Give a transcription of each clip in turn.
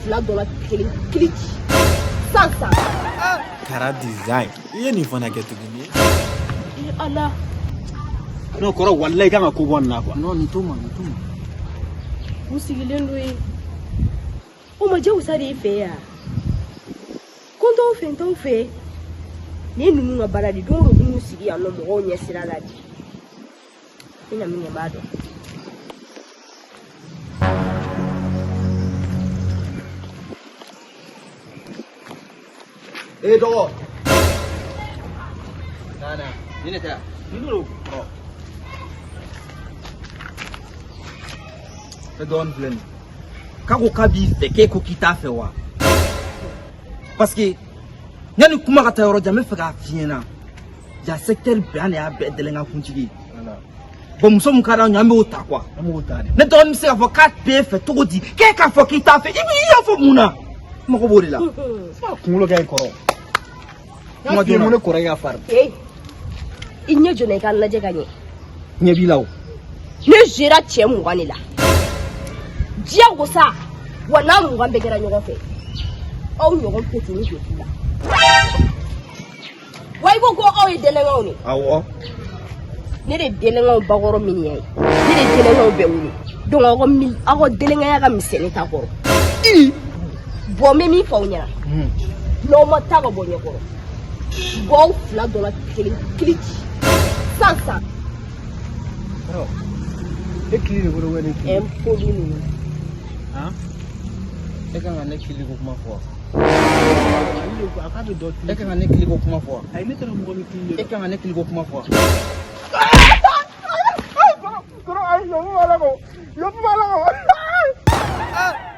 fila dɔ la kelen clic sans ça. Kara design. I ye nin fana kɛ tuguni. Allah. Non kɔrɔ wallahi kan ka ko bɔ nin na quoi. Non, ni to ma. U sigilen do yen. O ma jawusa de fɛ yan. Ko t'aw fɛ. Ni ninnu ka baara de don o don sigi yan nɔ mɔgɔw ɲɛ sira la de. I na min b'a dɔn. Dɔgɔ. Nana, ni ne tɛ. Ni do. E dɔɔnin filɛ nin. K'a ko k'a b'i fɛ k'e ko k'i t'a fɛ wa? Parce que yanni kuma ka taa yɔrɔ jan n bɛ fɛ k'a f'i ɲɛna. Ja secteur bɛɛ an de y'a bɛɛ dɛlɛnkan kuntigi. Bon muso mun ka d'anw ye an b'o ta quoi. An b'o ta de. Ne dɔgɔnin bɛ se k'a fɔ k'a t'e fɛ cogo di? K'e k'a fɔ k'i t'a fɛ. I y'a fɔ mun na? N mago b'o de la. Kunkolo kɛ kɔrɔ. Kuma Mun joona. ne kɔrɔ ya fari. I ɲɛ jɔ na i ka lajɛ ka ɲɛ. Ɲɛ b'i la o. Ne zera cɛ 20 de la. Diyagosa wa n'a 20 bɛɛ kɛra ɲɔgɔn fɛ. Aw ɲɔgɔn petini de t'u la. Wa i ko aw ye dɛlɛnkanw de. Awɔ. Ne de dɛlɛnkanw bakɔrɔ min ye. Ne de dɛlɛnkanw bɛɛ wuli. Donc aw ka dɛlɛnkanya ka misɛn ne ta kɔrɔ. Bon n bɛ min fɔ aw ɲɛna. N'aw ma taa ka bɔ ɲɛkɔrɔ. Bon aw fila dɔ la kelen clic sans ça. E kili de bolo wele kili. Impoli ninnu. E kan ka ne kili ko kuma fɔ. A ka bɛ dɔ kili. E kan ka ne kili ko kuma fɔ. Ayi ne tɛna mɔgɔ min kili. E kan ka ne kili ko kuma fɔ.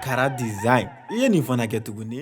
Kara design. I ye nin fana kɛ tuguni.